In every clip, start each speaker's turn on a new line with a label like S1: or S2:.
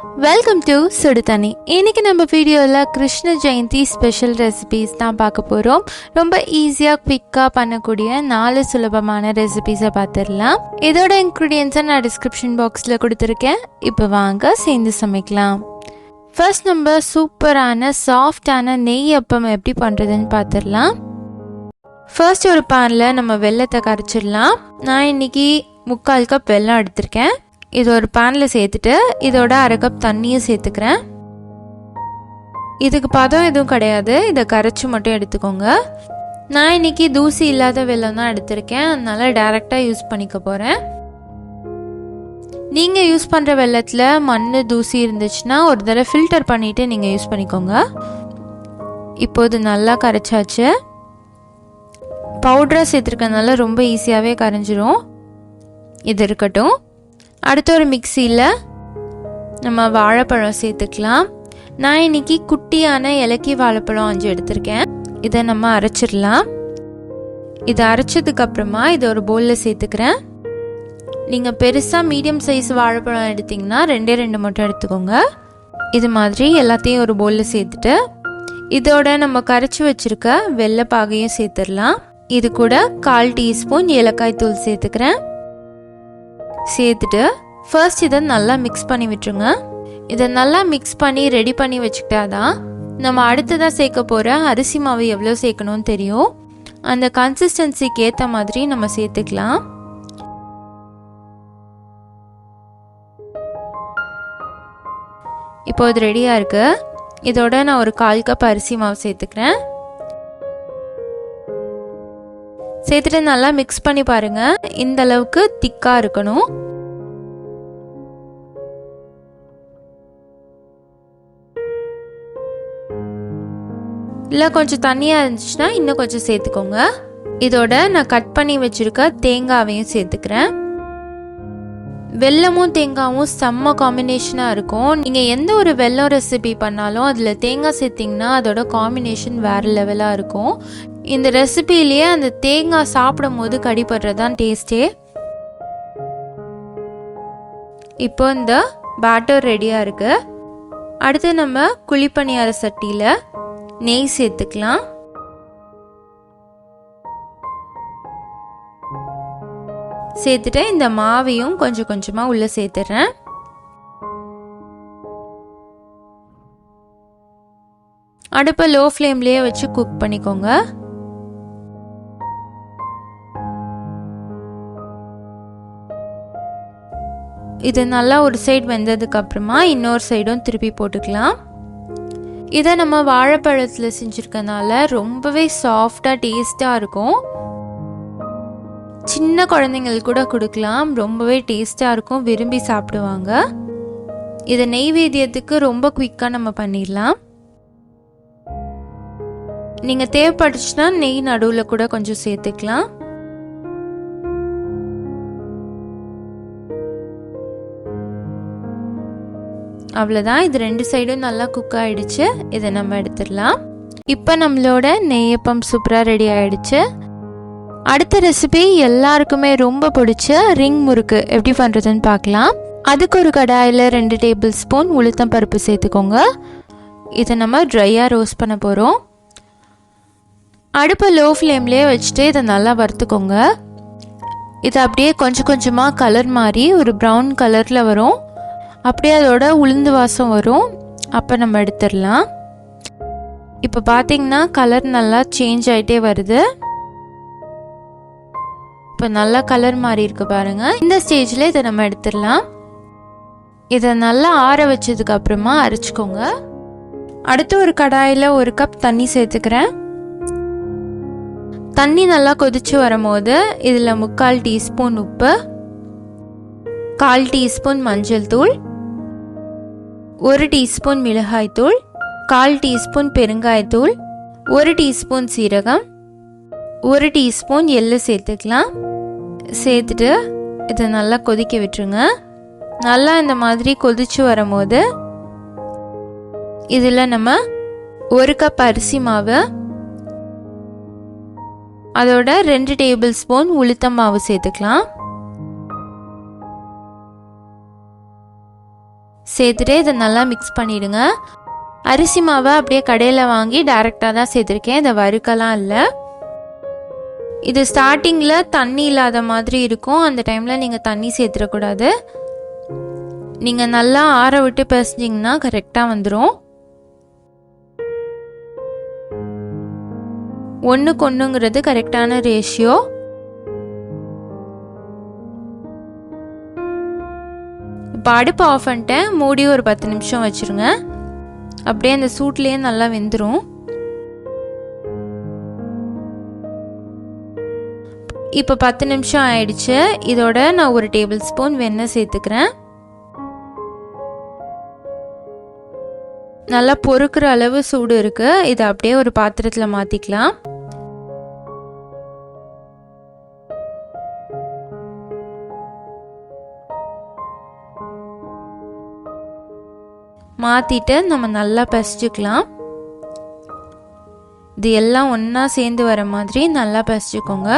S1: Welcome to சுடுதண்ணி. இன்னைக்கு நம்ம வீடியோவில் கிருஷ்ண ஜெயந்தி ஸ்பெஷல் ரெசிபீஸ் தான் பார்க்க போகிறோம். ரொம்ப ஈஸியாக குவிக்காக பண்ணக்கூடிய 4 சுலபமான ரெசிபீஸை பார்த்துடலாம். இதோட இன்க்ரீடியன்ஸை நான் டிஸ்கிரிப்ஷன் பாக்ஸில் கொடுத்துருக்கேன். இப்போ வாங்க சேர்ந்து சமைக்கலாம். ஃபர்ஸ்ட் நம்ம சூப்பரான சாஃப்டான நெய் அப்பம் எப்படி பண்ணுறதுன்னு பார்த்துடலாம். ஃபர்ஸ்ட் ஒரு பேனில் நம்ம வெல்லத்தை கரைச்சிடலாம். நான் இன்னைக்கு 3/4 கப் வெல்லம் எடுத்திருக்கேன். இது ஒரு பேனில் சேர்த்துட்டு இதோட 1/2 கப் தண்ணியும் சேர்த்துக்கிறேன். இதுக்கு பதம் எதுவும் கிடையாது, இதை கரைச்சி மட்டும் எடுத்துக்கோங்க. நான் இன்னைக்கு தூசி இல்லாத வெல்லம் தான் எடுத்திருக்கேன், அதனால டைரெக்டாக யூஸ் பண்ணிக்க போகிறேன். நீங்கள் யூஸ் பண்ணுற வெல்லத்தில் மண் தூசி இருந்துச்சுன்னா ஒரு தடவை ஃபில்டர் பண்ணிவிட்டு நீங்கள் யூஸ் பண்ணிக்கோங்க. இப்போது நல்லா கரைச்சாச்சு. பவுடராக சேர்த்துருக்கனால ரொம்ப ஈஸியாகவே கரைஞ்சிரும். இது இருக்கட்டும். அடுத்த ஒரு மிக்சியில் நம்ம வாழைப்பழம் சேர்த்துக்கலாம். நான் இன்னைக்கு குட்டியான இலக்கி வாழைப்பழம் 5 எடுத்திருக்கேன். இதை நம்ம அரைச்சிடலாம். இதை அரைச்சதுக்கப்புறமா இதை ஒரு பவுலில் சேர்த்துக்கிறேன். நீங்கள் பெருசாக மீடியம் சைஸ் வாழைப்பழம் எடுத்திங்கன்னா 2 மட்டும் எடுத்துக்கோங்க. இது மாதிரி எல்லாத்தையும் ஒரு பவுலில் சேர்த்துட்டு இதோட நம்ம கரைச்சி வச்சுருக்க வெள்ளைப்பாகையும் சேர்த்துடலாம். இது கூட 1/4 டீஸ்பூன் ஏலக்காய் தூள் சேர்த்துக்கிறேன். சேர்த்துட்டு ஃபர்ஸ்ட் இதை நல்லா மிக்ஸ் பண்ணி விட்டுருங்க. இதை நல்லா மிக்ஸ் பண்ணி ரெடி பண்ணி வச்சுக்கிட்டாதான் நம்ம அடுத்ததாக சேர்க்க போகிற அரிசி மாவு எவ்வளோ சேர்க்கணும்னு தெரியும். அந்த கன்சிஸ்டன்சிக்கு ஏற்ற மாதிரி நம்ம சேர்த்துக்கலாம். இப்போ இது ரெடியாக இருக்கு. இதோட நான் ஒரு 1/4 கப் அரிசி மாவு சேர்த்துக்கிறேன். சேர்த்துட்டு நல்லா மிக்ஸ் பண்ணி பாருங்க. இந்த அளவுக்கு திக்கா இருக்கணும். இல்லை கொஞ்சம் தண்ணியாக இருந்துச்சுன்னா இன்னும் கொஞ்சம் சேர்த்துக்கோங்க. இதோட நான் கட் பண்ணி வச்சிருக்க தேங்காவையும் சேர்த்துக்கிறேன். வெல்லமும் தேங்காவும் செம்ம காம்பினேஷனாக இருக்கும். நீங்கள் எந்த ஒரு வெல்லம் ரெசிபி பண்ணாலும் அதில் தேங்காய் சேர்த்திங்கன்னா அதோட காம்பினேஷன் வேறு லெவலாக இருக்கும். இந்த ரெசிபிலேயே அந்த தேங்காய் சாப்பிடும் போது கடிப்படுறதான் டேஸ்டே. இப்போ இந்த பேட்டர் ரெடியாக இருக்கு. அடுத்து நம்ம குழிப்பணியார சட்டியில் நெய் சேர்த்துக்கலாம். சேர்த்துட்டு இந்த மாவையும் கொஞ்சம் கொஞ்சமாக உள்ளே சேர்த்துறேன். அடுப்பை லோ ஃப்ளேம்லேயே வச்சு குக் பண்ணிக்கோங்க. இது நல்லா ஒரு சைடு வெந்ததுக்கு அப்புறமா இன்னொரு சைடும் திருப்பி போட்டுக்கலாம். இதை நம்ம வாழைப்பழத்தில் செஞ்சுருக்கனால ரொம்பவே சாஃப்டாக டேஸ்டாக இருக்கும். சின்ன குழந்தைங்களுக்கு கூட கொடுக்கலாம், ரொம்பவே டேஸ்டாக இருக்கும், விரும்பி சாப்பிடுவாங்க. இதை நெய்வேத்தியத்துக்கு ரொம்ப குயிக்காக நம்ம பண்ணிடலாம். நீங்கள் தேவைப்பட்டுச்சுன்னா நெய் நடுவில் கூட கொஞ்சம் சேர்த்துக்கலாம். அவ்வளோதான். இது 2 சைடும் நல்லா குக் ஆகிடுச்சு. இதை நம்ம எடுத்துடலாம். இப்போ நம்மளோட நெய்யப்பம் சூப்பராக ரெடி ஆகிடுச்சு. அடுத்த ரெசிபி எல்லாருக்குமே ரொம்ப பிடிச்ச ரிங் முறுக்கு எப்படி பண்ணுறதுன்னு பார்க்கலாம். அதுக்கு ஒரு கடாயில் 2 டேபிள் ஸ்பூன் உளுத்தம் பருப்பு சேர்த்துக்கோங்க. இதை நம்ம ட்ரையாக ரோஸ்ட் பண்ண போகிறோம். அடுப்பை லோ ஃப்ளேம்லேயே வச்சுட்டு இதை நல்லா வறுத்துக்கோங்க. இது அப்படியே கொஞ்சம் கொஞ்சமாக கலர் மாறி ஒரு ப்ரௌன் கலரில் வரும். அப்படியே அதோட உளுந்து வாசம் வரும். அப்போ நம்ம எடுத்துடலாம். இப்போ பார்த்தீங்கன்னா கலர் நல்லா சேஞ்ச் ஆகிட்டே வருது. இப்போ நல்லா கலர் மாறி இருக்கு பாருங்க. இந்த ஸ்டேஜில் இதை நம்ம எடுத்துடலாம். இதை நல்லா ஆற வச்சதுக்கு அப்புறமா அரைச்சிக்கோங்க. அடுத்து ஒரு கடாயில் 1 கப் தண்ணி சேர்த்துக்கிறேன். தண்ணி நல்லா கொதிச்சு வரும்போது இதில் 3/4 டீஸ்பூன் உப்பு, 1/4 டீஸ்பூன் மஞ்சள் தூள், 1 டீஸ்பூன் மிளகாய் தூள், 1/4 டீஸ்பூன் பெருங்காயத்தூள், 1 டீஸ்பூன் சீரகம், 1 டீஸ்பூன் எள்ளு சேர்த்துக்கலாம். சேர்த்துட்டு இதை நல்லா கொதிக்க விட்டுருங்க. நல்லா இந்த மாதிரி கொதிச்சு வரும்போது இதில் நம்ம 1 கப் அரிசி மாவு, அதோட 2 டேபிள் ஸ்பூன் உளுத்தம் மாவு சேர்த்துக்கலாம். சேர்த்துட்டு இதை நல்லா மிக்ஸ் பண்ணிவிடுங்க. அரிசி மாவை அப்படியே கடையில் வாங்கி டைரெக்டாக தான் சேர்த்துருக்கேன், இதை வறுக்கலாம் இல்லை. இது ஸ்டார்டிங்கில் தண்ணி இல்லாத மாதிரி இருக்கும், அந்த டைமில் நீங்கள் தண்ணி சேர்த்துடக்கூடாது. நீங்கள் நல்லா ஆற விட்டு பிசைஞ்சிங்கன்னா கரெக்டாக வந்துடும். ஒன்றுக்கு ஒன்றுங்கிறது கரெக்டான ரேஷியோ. இப்போ அடுப்பு ஆஃப் பண்ணிட்டேன், மூடி ஒரு 10 நிமிஷம் வச்சுருங்க. அப்படியே அந்த சூட்லேயே நல்லா வெந்துடும். இப்போ 10 நிமிஷம் ஆயிடுச்சு. இதோட நான் ஒரு டேபிள் ஸ்பூன் வெண்ணெய் சேர்த்துக்கிறேன். நல்லா பொறுக்கிற அளவு சூடு இருக்குது. இதை அப்படியே ஒரு பாத்திரத்தில் மாற்றிக்கலாம். மாற்றிட்டு நம்ம நல்லா பிசைஞ்சுக்கலாம். இது எல்லாம் ஒன்றா சேர்ந்து வர மாதிரி நல்லா பிசைஞ்சுக்கோங்க.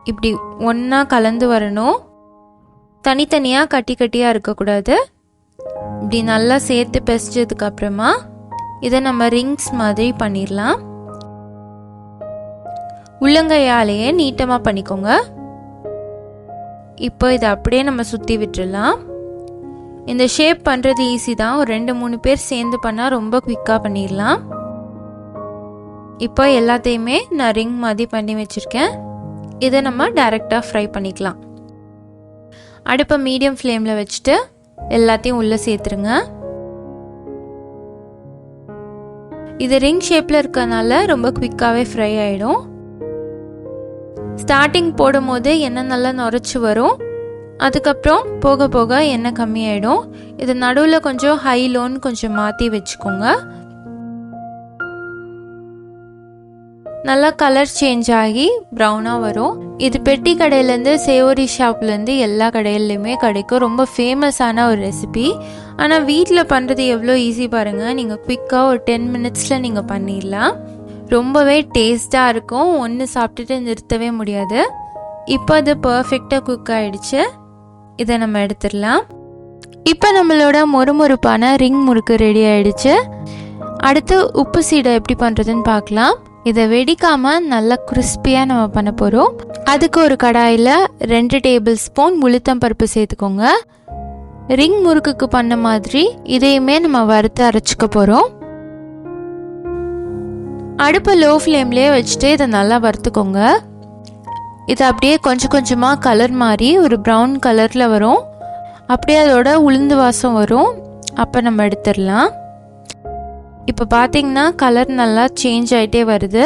S1: இப்படி ஒன்றா கலந்து வரணும், தனித்தனியாக கட்டி கட்டியாக இருக்கக்கூடாது. இப்படி நல்லா சேர்த்து பிசைஞ்சதுக்கு அப்புறமா இதை நம்ம ரிங்ஸ் மாதிரி பண்ணிடலாம். உள்ளங்கையாலேயே நீட்டமாக பண்ணிக்கோங்க. இப்போ இதை அப்படியே நம்ம சுற்றி விட்டுடலாம். இந்த ஷேப் பண்ணுறது ஈஸி தான், ஒரு 2-3 பேர் சேர்ந்து பண்ணால் ரொம்ப குவிக்காக பண்ணிடலாம். இப்போ எல்லாத்தையுமே நான் ரிங் மாதிரி பண்ணி வச்சுருக்கேன். இதை நம்ம டைரெக்டாக ஃப்ரை பண்ணிக்கலாம். அடுப்பை மீடியம் ஃப்ளேமில் வச்சுட்டு எல்லாத்தையும் உள்ளே சேர்த்துருங்க. இது ரிங் ஷேப்பில் இருக்கறனால ரொம்ப குவிக்காகவே ஃப்ரை ஆகிடும். ஸ்டார்டிங் போடும் போது எண்ணெய் நல்லா நுரைச்சி வரும், அதுக்கப்புறம் போக போக எண்ணெய் கம்மியாயிடும். இது நடுவில் கொஞ்சம் ஹை லோன்னு கொஞ்சம் மாற்றி வச்சுக்கோங்க. நல்லா கலர் சேஞ்ச் ஆகி ப்ரௌனாக வரும். இது பெட்டி கடையிலேருந்து சேவரி ஷாப்லேருந்து எல்லா கடையிலையுமே கிடைக்கும். ரொம்ப ஃபேமஸான ஒரு ரெசிபி. ஆனால் வீட்டில் பண்ணுறது எவ்வளோ ஈஸி பாருங்கள். நீங்கள் குயிக்காக ஒரு 10 மினிட்ஸில் நீங்கள் பண்ணிடலாம். ரொம்பவே டேஸ்ட்டாக இருக்கும், ஒன்று சாப்பிட்டுட்டு நிறுத்தவே முடியாது. இப்போ அது பர்ஃபெக்டாக குக் ஆகிடுச்சு. இதை நம்ம எடுத்துடலாம். இப்போ நம்மளோட மொறுமொறுப்பான ரிங் முறுக்கு ரெடி ஆகிடுச்சு. அடுத்து உப்பு சீடை எப்படி பண்ணுறதுன்னு பார்க்கலாம். இதை வெடிக்காமல் நல்லா கிறிஸ்பியாக நம்ம பண்ண போகிறோம். அதுக்கு ஒரு கடாயில் 2 டேபிள் ஸ்பூன் உளுத்தம் பருப்பு சேர்த்துக்கோங்க. ரிங் முறுக்குக்கு பண்ண மாதிரி இதையுமே நம்ம வறுத்து அரைச்சிக்க போகிறோம். அடுப்பை லோ ஃப்ளேம்லேயே வச்சுட்டு இதை நல்லா வறுத்துக்கோங்க. இது அப்படியே கொஞ்சம் கொஞ்சமாக கலர் மாறி ஒரு ப்ரௌன் கலரில் வரும். அப்படியே அதோட உளுந்து வாசம் வரும். அப்போ நம்ம எடுத்துடலாம். இப்போ பார்த்தீங்கன்னா கலர் நல்லா சேஞ்ச் ஆகிட்டே வருது.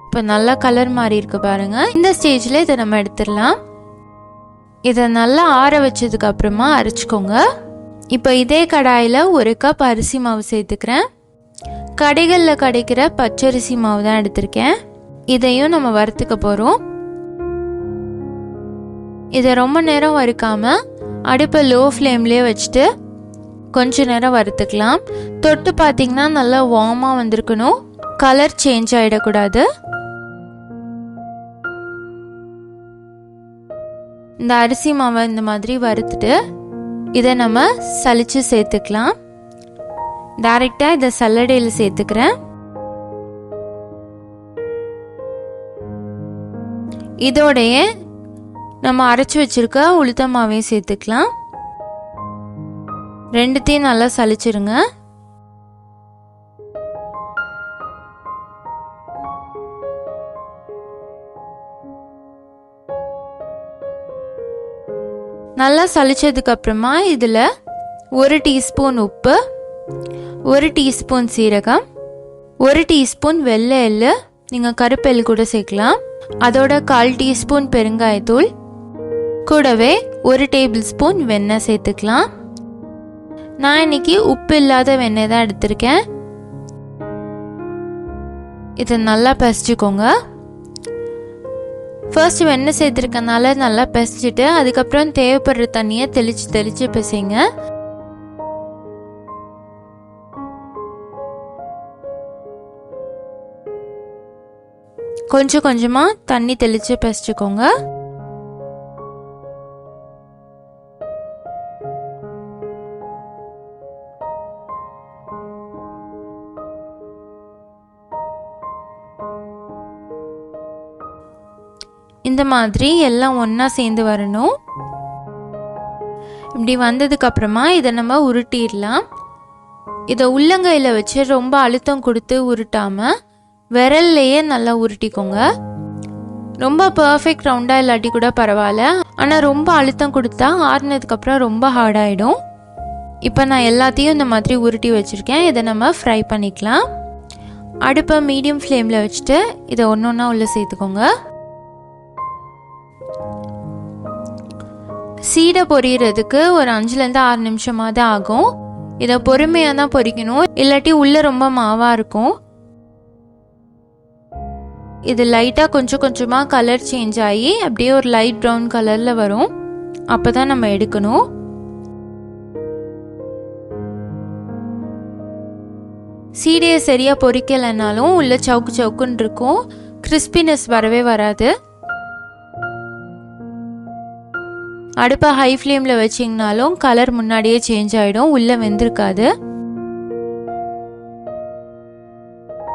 S1: இப்போ நல்லா கலர் மாறி இருக்கு பாருங்கள். இந்த ஸ்டேஜில் இதை நம்ம எடுத்துடலாம். இதை நல்லா ஆற வச்சதுக்கு அப்புறமா அரைச்சிக்கோங்க. இப்போ இதே கடாயில் 1 கப் அரிசி மாவு சேர்த்துக்கிறேன். கடைகளில் கிடைக்கிற பச்சரிசி மாவு தான் எடுத்திருக்கேன். இதையும் நம்ம வறுத்துக்க போகிறோம். இதை ரொம்ப நேரம் வறுக்காமல் அடுப்பை லோ ஃப்ளேம்லேயே வச்சுட்டு கொஞ்ச நேரம் வறுத்துக்கலாம். தொட்டு பார்த்தீங்கன்னா நல்லா வார்மாக வந்திருக்கணும், கலர் சேஞ்ச் ஆகிடக்கூடாது. இந்த அரிசி மாவை இந்த மாதிரி வறுத்துட்டு இதை நம்ம சலிச்சு சேர்த்துக்கலாம். டைரெக்டாக இதை சல்லடையில் சேர்த்துக்கிறேன். இதோடைய நம்ம அரைச்சி வச்சிருக்க உளுத்த மாவையும் சேர்த்துக்கலாம். ரெண்டுத்தையும் நல்லா சலிச்சிருங்க. நல்லா சலிச்சதுக்கு அப்புறமா இதில் 1 டீஸ்பூன் உப்பு, 1 டீஸ்பூன் சீரகம், 1 டீஸ்பூன் வெள்ளை எள்ளு, நீங்கள் கருப்பு எள்ளு கூட சேர்க்கலாம். அதோட 1/4 டீஸ்பூன் பெருங்காயத்தூள், கூடவே 1 டேபிள் ஸ்பூன் வெண்ணெய் சேர்த்துக்கலாம். நான் இன்னைக்கு உப்பு இல்லாத வெண்ணெய் தான் எடுத்திருக்கேன். இதை நல்லா பிசைச்சுக்கோங்க. ஃபர்ஸ்ட் வெண்ணெய் சேர்த்துருக்கனால நல்லா பிசைச்சிட்டு அதுக்கப்புறம் தேவைப்படுற தண்ணியை தெளித்து தெளித்து பிசைங்க. கொஞ்சம் கொஞ்சமாக தண்ணி தெளித்து பிசைச்சுக்கோங்க. இந்த மாதிரி எல்லாம் ஒன்றா சேர்ந்து வரணும். இப்படி வந்ததுக்கப்புறமா இதை நம்ம உருட்டிடலாம். இதை உள்ளங்கையில் வச்சு ரொம்ப அழுத்தம் கொடுத்து உருட்டாமல் விரல்லையே நல்லா உருட்டிக்கோங்க. ரொம்ப பர்ஃபெக்ட் ரவுண்டாக இல்லாட்டி கூட பரவாயில்ல, ஆனால் ரொம்ப அழுத்தம் கொடுத்தா ஆறுனதுக்கப்புறம் ரொம்ப ஹார்டாகிடும். இப்போ நான் எல்லாத்தையும் இந்த மாதிரி உருட்டி வச்சுருக்கேன். இதை நம்ம ஃப்ரை பண்ணிக்கலாம். அடுப்பை மீடியம் ஃப்ளேமில் வச்சுட்டு இதை ஒன்று ஒன்றா உள்ளே சேர்த்துக்கோங்க. சீடை பொரியிறதுக்கு ஒரு 5-6 நிமிஷமாக தான் ஆகும். இதை பொறுமையாக தான் பொரிக்கணும், இல்லாட்டி உள்ளே ரொம்ப மாவாக இருக்கும். இது லைட்டாக கொஞ்சம் கொஞ்சமாக கலர் சேஞ்ச் ஆகி அப்படியே ஒரு லைட் ப்ரௌன் கலரில் வரும். அப்போ தான் நம்ம எடுக்கணும். சீடையை சரியாக பொரிக்கலைனாலும் உள்ள சவுக்கு சவுக்குன்னு இருக்கும், கிறிஸ்பினஸ் வரவே வராது. அடுப்பை ஹை ஃப்ளேமில் வச்சிங்கனாலும் கலர் முன்னாடியே சேஞ்ச் ஆகிடும், உள்ளே வெந்திருக்காது.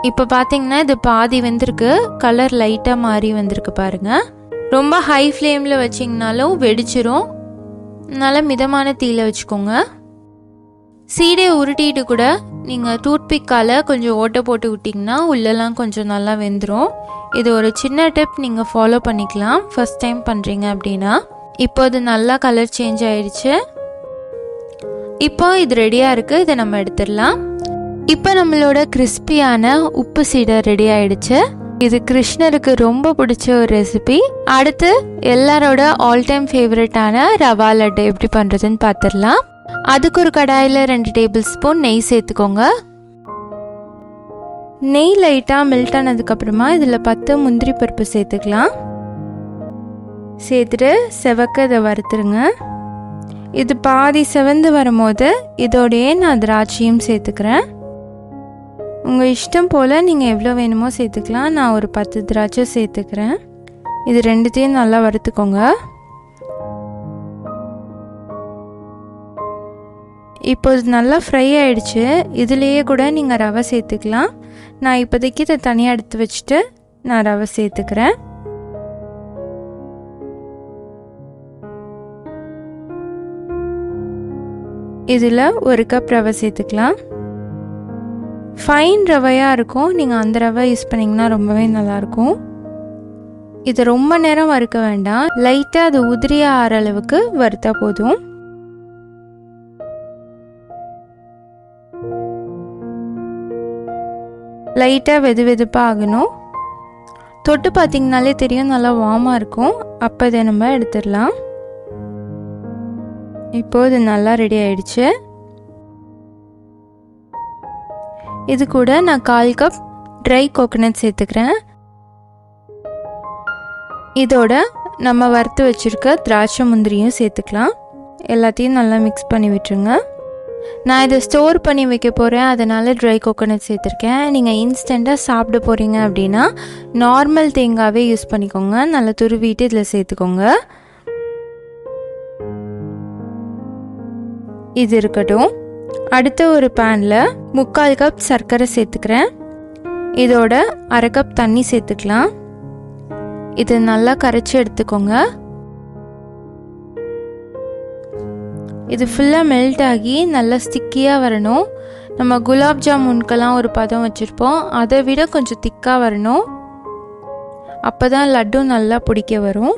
S1: இப்போ பார்த்தீங்கன்னா இது பாதி வெந்திருக்கு, கலர் லைட்டாக மாறி வந்திருக்கு பாருங்கள். ரொம்ப ஹை ஃப்ளேமில் வச்சிங்கனாலும் வெடிச்சிரும், நல்லா மிதமான தீயில் வச்சுக்கோங்க. சீடையை உருட்டிட்டு கூட நீங்கள் டூத்பிக்கால் கொஞ்சம் ஓட்டை போட்டு விட்டிங்கன்னா உள்ளெல்லாம் கொஞ்சம் நல்லா வெந்துடும். இது ஒரு சின்ன டிப், நீங்கள் ஃபாலோ பண்ணிக்கலாம் ஃபஸ்ட் டைம் பண்ணுறீங்க அப்படின்னா. இப்போ இது நல்லா கலர் சேஞ்ச் ஆயிடுச்சு. இப்போ இது ரெடியாக இருக்குது, இதை நம்ம எடுத்துடலாம். இப்போ நம்மளோட கிறிஸ்பியான உப்பு சீடை ரெடி ஆயிடுச்சு. இது கிருஷ்ணருக்கு ரொம்ப பிடிச்ச ஒரு ரெசிபி. அடுத்து எல்லாரோட ஆல் டைம் ஃபேவரட்டான ரவா லட்டு எப்படி பண்ணுறதுன்னு பார்த்துடலாம். அதுக்கு ஒரு கடாயில் 2 டேபிள் ஸ்பூன் நெய் சேர்த்துக்கோங்க. நெய் லைட்டாக மெல்ட் ஆனதுக்கப்புறமா இதில் 10 முந்திரி பருப்பு சேர்த்துக்கலாம். சேர்த்துட்டு செவக்க இதை வறுத்துருங்க. இது பாதி செவந்து வரும்போது இதோடையே நான் திராட்சையும் சேர்த்துக்கிறேன். உங்கள் இஷ்டம் போல் நீங்கள் எவ்வளோ வேணுமோ சேர்த்துக்கலாம். நான் ஒரு 10 திராட்சை சேர்த்துக்கிறேன். இது ரெண்டுத்தையும் நல்லா வறுத்துக்கோங்க. இப்போ இது நல்லா ஃப்ரை ஆகிடுச்சு. இதுலேயே கூட நீங்கள் ரவை சேர்த்துக்கலாம். நான் இப்போதைக்கு இதை தனியாக எடுத்து வச்சுட்டு நான் ரவை சேர்த்துக்கிறேன். இதில் 1 கப் ரவை சேர்த்துக்கலாம். ஃபைன் ரவையாக இருக்கும், நீங்கள் அந்த ரவை யூஸ் பண்ணிங்கன்னா ரொம்பவே நல்லாயிருக்கும். இதை ரொம்ப நேரம் வறுக்க வேண்டாம், லைட்டாக அது உதிரியாக ஆற அளவுக்கு வறுத்தா போதும். லைட்டாக வெது வெதுப்பாக ஆகணும். தொட்டு பார்த்திங்கனாலே தெரியும், நல்லா வார்மாக இருக்கும். அப்போ இதை நம்ம எடுத்துடலாம். இப்போது இது நல்லா ரெடி ஆயிடுச்சு. இது கூட நான் 1/4 கப் ட்ரை கோகோனட் சேர்த்துக்கிறேன். இதோட நம்ம வறுத்து வச்சுருக்க திராட்சை முந்திரியும் சேர்த்துக்கலாம். எல்லாத்தையும் நல்லா மிக்ஸ் பண்ணி விட்டுருங்க. நான் இதை ஸ்டோர் பண்ணி வைக்க போகிறேன், அதனால் ட்ரை கோகோனட் சேர்த்துருக்கேன். நீங்கள் இன்ஸ்டண்ட்டாக சாப்பிட போகிறீங்க அப்படின்னா நார்மல் தேங்காவே யூஸ் பண்ணிக்கோங்க. நல்லா துருவிட்டு இதில் சேர்த்துக்கோங்க. இது இருக்கட்டும். அடுத்த ஒரு பேனில் 3/4 கப் சர்க்கரை சேர்த்துக்கிறேன். இதோட 1/2 கப் தண்ணி சேர்த்துக்கலாம். இது நல்லா கரைச்சி எடுத்துக்கோங்க. இது ஃபுல்லாக மெல்ட் ஆகி நல்லா ஸ்டிக்கியாக வரணும். நம்ம குலாப் ஜாமுன்கெல்லாம் ஒரு பதம் வச்சுருப்போம், அதை விட கொஞ்சம் திக்காக வரணும். அப்போ தான் லட்டும் நல்லா பிடிக்க வரும்.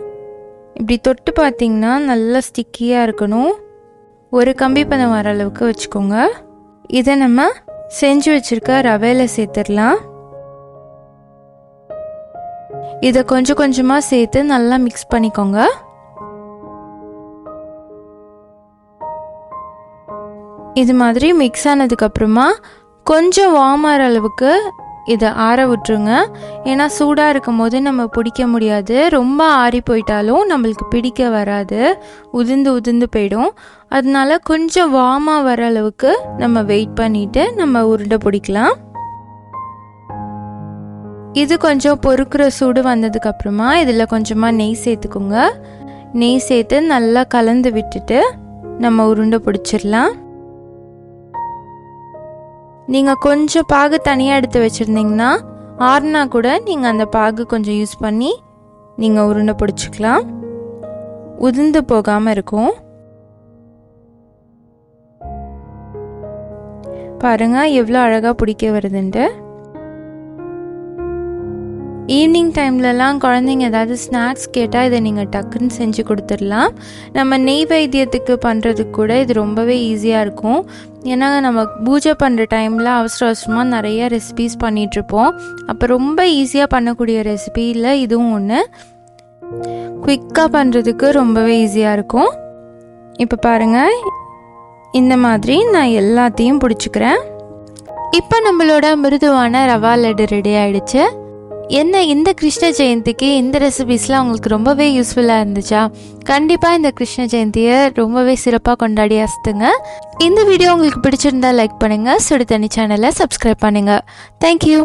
S1: இப்படி தொட்டு பார்த்திங்கன்னா நல்லா ஸ்டிக்கியாக இருக்கணும். ஒரு கம்பி பதம் வர அளவுக்கு வச்சுக்கோங்க. இதை நம்ம செஞ்சு வச்சுருக்க ரவையில் சேர்த்துடலாம். இதை கொஞ்சம் கொஞ்சமாக சேர்த்து நல்லா மிக்ஸ் பண்ணிக்கோங்க. இது மாதிரி மிக்ஸ் ஆனதுக்கப்புறமா கொஞ்சம் வார்ம் ஆகிற அளவுக்கு இதை ஆற விட்டுருங்க. ஏன்னா சூடாக இருக்கும் போது நம்ம பிடிக்க முடியாது, ரொம்ப ஆறி போயிட்டாலும் நம்மளுக்கு பிடிக்க வராது, உதிர்ந்து போயிடும். அதனால கொஞ்சம் வார்மாக வர அளவுக்கு நம்ம வெயிட் பண்ணிவிட்டு நம்ம உருண்டை பிடிக்கலாம். இது கொஞ்சம் பொறுக்கிற சூடு வந்ததுக்கப்புறமா இதில் கொஞ்சமாக நெய் சேர்த்துக்கோங்க. நெய் சேர்த்து நல்லா கலந்து விட்டுட்டு நம்ம உருண்டை பிடிச்சிடலாம். நீங்கள் கொஞ்சம் பாகு தனியாக எடுத்து வச்சுருந்தீங்கன்னா ஆறுனா கூட நீங்கள் அந்த பாகு கொஞ்சம் யூஸ் பண்ணி நீங்கள் உருண்டை பிடிச்சிக்கலாம். உதிர்ந்து போகாமல் இருக்கும். பாருங்கள் எவ்வளோ அழகாக பிடிக்க வருதுன்ட்டு. ஈவினிங் டைம்லலாம் குழந்தைங்க ஏதாவது ஸ்நாக்ஸ் கேட்டால் இதை நீங்கள் டக்குன்னு செஞ்சு கொடுத்துடலாம். நம்ம நெய் வைத்தியத்துக்கு பண்ணுறதுக்கு கூட இது ரொம்பவே ஈஸியாக இருக்கும். ஏன்னா நம்ம பூஜை பண்ணுற டைமில் அவசரமாக நிறைய ரெசிபீஸ் பண்ணிகிட்ருப்போம். அப்போ ரொம்ப ஈஸியாக பண்ணக்கூடிய ரெசிபியில் இதுவும் ஒன்று. குயிக்காக பண்ணுறதுக்கு ரொம்பவே ஈஸியாக இருக்கும். இப்போ பாருங்கள், இந்த மாதிரி நான் எல்லாத்தையும் பிடிச்சிக்கிறேன். இப்போ நம்மளோட மிருதுவான ரவா லட்டு ரெடி ஆகிடுச்சு. என்ன இந்த கிருஷ்ண ஜெயந்திக்கு இந்த ரெசிபீஸ்லாம் உங்களுக்கு ரொம்பவே யூஸ்ஃபுல்லாக இருந்துச்சா? கண்டிப்பாக இந்த கிருஷ்ண ஜெயந்தியை ரொம்பவே சிறப்பாக கொண்டாடி அசத்துங்க. இந்த வீடியோ உங்களுக்கு பிடிச்சிருந்தா லைக் பண்ணுங்கள். சுடுதண்ணி சேனலை சப்ஸ்கிரைப் பண்ணுங்கள். தேங்க்யூ.